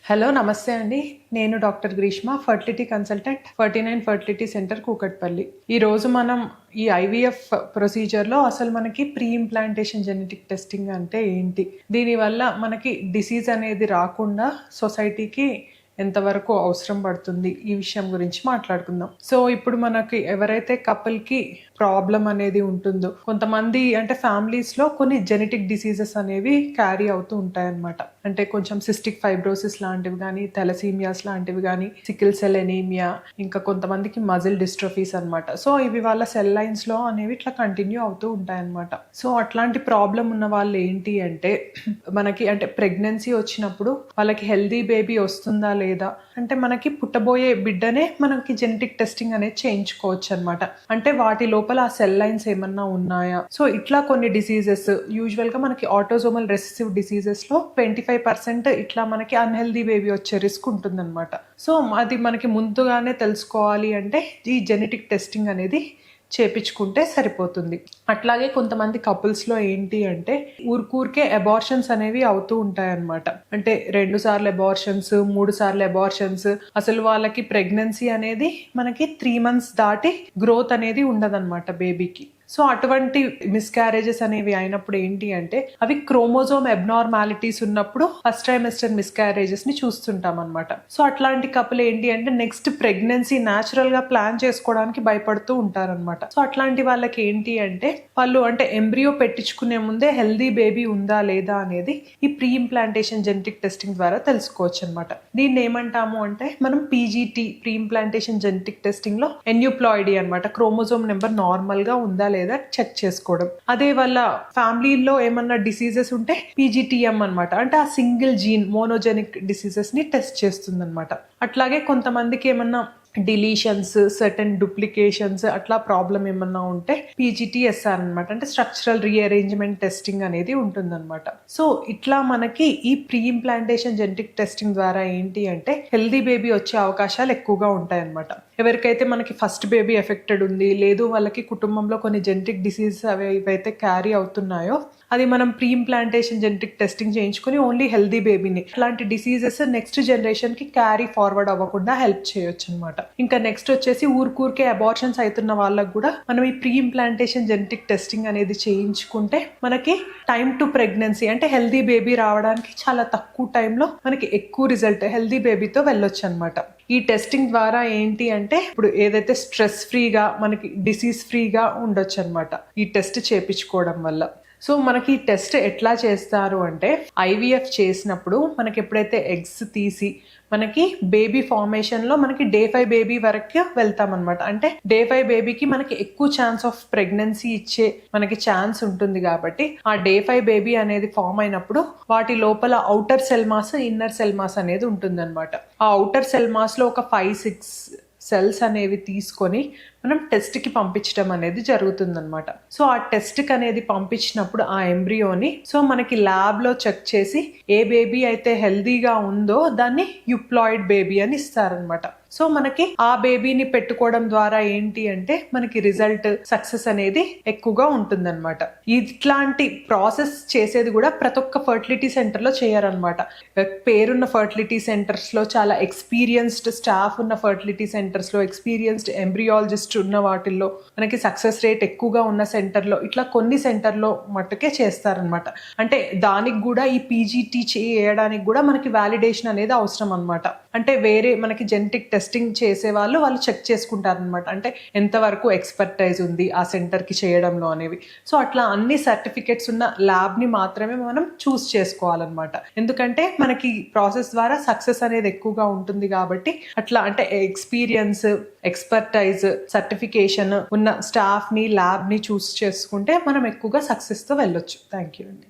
Hello నమస్తే అండి. నేను doctor Greeshma, fertility consultant, 49 fertility centre Kukatpally. ఈరోజు మనం ఈ ఐవీఎఫ్ ప్రొసీజర్లో అసలు మనకి ప్రీ ఇంప్లాంటేషన్ జెనెటిక్ టెస్టింగ్ అంటే ఏంటి, దీనివల్ల మనకి డిసీజ్ అనేది రాకుండా సొసైటీకి ఎంతవరకు అవసరం పడుతుంది, ఈ విషయం గురించి మాట్లాడుకుందాం. సో ఇప్పుడు మనకి ఎవరైతే కపుల్కి ప్రాబ్లం అనేది ఉంటుందో, కొంతమంది అంటే ఫ్యామిలీస్లో కొన్ని జెనెటిక్ డిసీజెస్ అనేవి క్యారీ అవుతూ ఉంటాయన్నమాట. అంటే కొంచెం సిస్టిక్ ఫైబ్రోసిస్ లాంటివి కానీ, థెలసీమియాస్ లాంటివి కానీ, సికిల్ సెల్ ఎనీమియా, ఇంకా కొంతమందికి మజిల్ డిస్ట్రోఫీస్ అనమాట. సో ఇవి వాళ్ళ సెల్ లైన్స్లో అనేవి ఇట్లా కంటిన్యూ అవుతూ ఉంటాయన్నమాట. సో అట్లాంటి ప్రాబ్లం ఉన్న వాళ్ళు ఏంటి అంటే, మనకి అంటే ప్రెగ్నెన్సీ వచ్చినప్పుడు వాళ్ళకి హెల్దీ బేబీ వస్తుందా లేదా, అంటే మనకి పుట్టబోయే బిడ్డనే మనకి జెనెటిక్ టెస్టింగ్ అనేది చేయించుకోవచ్చు అనమాట. అంటే వాటి లోపల ఆ సెల్ లైన్స్ ఏమన్నా ఉన్నాయా. సో ఇట్లా కొన్ని డిసీజెస్, యూజువల్గా మనకి ఆటోజోమల్ రెసెసివ్ డిసీజెస్లో 25% ఇట్లా మనకి అన్హెల్దీ బేబీ వచ్చే రిస్క్ ఉంటుందన్నమాట. సో అది మనకి ముందుగానే తెలుసుకోవాలి అంటే ఈ జెనెటిక్ టెస్టింగ్ అనేది చేపించుకుంటే సరిపోతుంది. అట్లాగే కొంతమంది కపుల్స్లో ఏంటి అంటే ఊరికే అబార్షన్స్ అనేవి అవుతూ ఉంటాయన్నమాట. అంటే 2 సార్లు అబార్షన్స్, 3 సార్లు అబార్షన్స్. అసలు వాళ్ళకి ప్రెగ్నెన్సీ అనేది మనకి 3 months దాటి గ్రోత్ అనేది ఉండదన్నమాట బేబీకి. సో అటువంటి మిస్క్యారేజెస్ అనేవి అయినప్పుడు ఏంటి అంటే అవి క్రోమోజోమ్ అబ్నార్మాలిటీస్ ఉన్నప్పుడు ఫస్ట్ ట్రైమెస్టర్ మిస్క్యారేజెస్ ని చూస్తుంటాం అనమాట. సో అట్లాంటి కపుల్ ఏంటి అంటే నెక్స్ట్ ప్రెగ్నెన్సీ న్యాచురల్ గా ప్లాన్ చేసుకోవడానికి భయపడుతూ ఉంటారనమాట. సో అట్లాంటి వాళ్ళకి ఏంటి అంటే వాళ్ళు అంటే ఎంబ్రియో పెట్టించుకునే ముందే హెల్దీ బేబీ ఉందా లేదా అనేది ఈ ప్రీ ఇంప్లాంటేషన్ జెనెటిక్ టెస్టింగ్ ద్వారా తెలుసుకోవచ్చు అనమాట. దీన్ని ఏమంటాము అంటే మనం PGT, pre implantation genetic testing లో ఎన్యూప్లాయిడీ అనమాట, క్రోమోజోమ్ నెంబర్ నార్మల్ గా ఉందా లేదా చెక్ చేసుకోవడం. అదే వాళ్ళ ఫ్యామిలీలో ఏమన్నా డిసీజెస్ ఉంటే పీజీటీఎం అనమాట, అంటే ఆ సింగిల్ జీన్ మోనోజెనిక్ డిసీజెస్ ని టెస్ట్ చేస్తుంది అనమాట. అట్లాగే కొంతమందికి ఏమన్నా డిలీషన్స్, సర్టన్ డూప్లికేషన్స్ అట్లా ప్రాబ్లం ఏమన్నా ఉంటే పీజీటీఎస్ఆర్ అనమాట, అంటే స్ట్రక్చరల్ రీఅరేంజ్మెంట్ టెస్టింగ్ అనేది ఉంటుందన్నమాట. సో ఇట్లా మనకి ఈ ప్రీ ఇంప్లాంటేషన్ జెనెటిక్ టెస్టింగ్ ద్వారా ఏంటి అంటే హెల్దీ బేబీ వచ్చే అవకాశాలు ఎక్కువగా ఉంటాయి అన్నమాట. ఎవరికైతే మనకి ఫస్ట్ బేబీ ఎఫెక్టెడ్ ఉంది, లేదు వాళ్ళకి కుటుంబంలో కొన్ని జెనెటిక్ డిసీజెస్ అవి ఏవైతే క్యారీ అవుతున్నాయో అది మనం ప్రీ ఇంప్లాంటేషన్ జెనెటిక్ టెస్టింగ్ చేయించుకుని ఓన్లీ హెల్దీ బేబీని ఇట్లాంటి డిసీజెస్ నెక్స్ట్ జనరేషన్ కి క్యారీ ఫార్వర్డ్ అవ్వకుండా హెల్ప్ చేయొచ్చు అనమాట. ఇంకా నెక్స్ట్ వచ్చేసి ఊరికే అబార్షన్స్ అవుతున్న వాళ్ళకు కూడా మనం ఈ ప్రీ ఇంప్లాంటేషన్ జెనెటిక్ టెస్టింగ్ అనేది చేయించుకుంటే మనకి టైం టు ప్రెగ్నెన్సీ, అంటే హెల్దీ బేబీ రావడానికి చాలా తక్కువ టైంలో మనకి ఎక్కువ రిజల్ట్ హెల్దీ బేబీతో వెళ్ళొచ్చు అనమాట. ఈ టెస్టింగ్ ద్వారా ఏంటి అంటే ఇప్పుడు ఏదైతే స్ట్రెస్ ఫ్రీగా మనకి డిసీజ్ ఫ్రీగా ఉండొచ్చు అనమాట ఈ టెస్ట్ చేయించుకోవడం వల్ల. సో మనకి ఈ టెస్ట్ ఎట్లా చేస్తారు అంటే ఐవీఎఫ్ చేసినప్పుడు మనకి ఎప్పుడైతే ఎగ్స్ తీసి మనకి బేబీ ఫార్మేషన్లో మనకి డే 5 బేబీ వరకు వెళ్తాం అనమాట. అంటే డే 5 బేబీకి మనకి ఎక్కువ ఛాన్స్ ఆఫ్ ప్రెగ్నెన్సీ ఇచ్చే మనకి ఛాన్స్ ఉంటుంది కాబట్టి ఆ డే 5 బేబీ అనేది ఫామ్ అయినప్పుడు వాటి లోపల outer cell mass, inner cell mass అనేది ఉంటుంది అనమాట. ఆ అవుటర్ సెల్ మాస్లో ఒక 5-6 సెల్స్ అనేవి తీసుకొని మనం టెస్ట్కి పంపించడం అనేది జరుగుతుందన్నమాట. సో ఆ టెస్ట్కి అనేది పంపించినప్పుడు ఆ ఎంబ్రియోని సో మనకి ల్యాబ్లో చెక్ చేసి ఏ బేబీ అయితే హెల్దీగా ఉందో దాన్ని యూప్లాయిడ్ బేబీ అని ఇస్తారనమాట. సో మనకి ఆ బేబీని పెట్టుకోవడం ద్వారా ఏంటి అంటే మనకి రిజల్ట్ సక్సెస్ అనేది ఎక్కువగా ఉంటుందన్నమాట. ఇట్లాంటి ప్రాసెస్ చేసేది కూడా ప్రతి ఒక్క ఫర్టిలిటీ సెంటర్లో చేయరనమాట. పేరున్న ఫర్టిలిటీ సెంటర్స్లో, చాలా ఎక్స్పీరియన్స్డ్ స్టాఫ్ ఉన్న ఫర్టిలిటీ సెంటర్స్లో, ఎక్స్పీరియన్స్డ్ ఎంబ్రియాలజిస్ట్ ఉన్న వాటిల్లో, మనకి సక్సెస్ రేట్ ఎక్కువగా ఉన్న సెంటర్లో, ఇట్లా కొన్ని సెంటర్లో మట్టుకే చేస్తారనమాట. అంటే దానికి కూడా ఈ పీజీటీ చేయడానికి కూడా మనకి వ్యాలిడేషన్ అనేది అవసరం అనమాట. అంటే వేరే మనకి జెనెటిక్ టెస్టింగ్ చేసే వాళ్ళు చెక్ చేసుకుంటారనమాట, అంటే ఎంతవరకు ఎక్స్పర్టైజ్ ఉంది ఆ సెంటర్కి చేయడంలో అనేవి. సో అట్లా అన్ని సర్టిఫికెట్స్ ఉన్న ల్యాబ్ని మాత్రమే మనం చూస్ చేసుకోవాలన్నమాట. ఎందుకంటే మనకి ప్రాసెస్ ద్వారా సక్సెస్ అనేది ఎక్కువగా ఉంటుంది కాబట్టి అట్లా అంటే ఎక్స్పీరియన్స్, ఎక్స్పర్టైజ్, సర్టిఫికేషన్ ఉన్న స్టాఫ్ని, ల్యాబ్ని చూస్ చేసుకుంటే మనం ఎక్కువగా సక్సెస్తో వెళ్ళొచ్చు. థ్యాంక్ యూ అండి.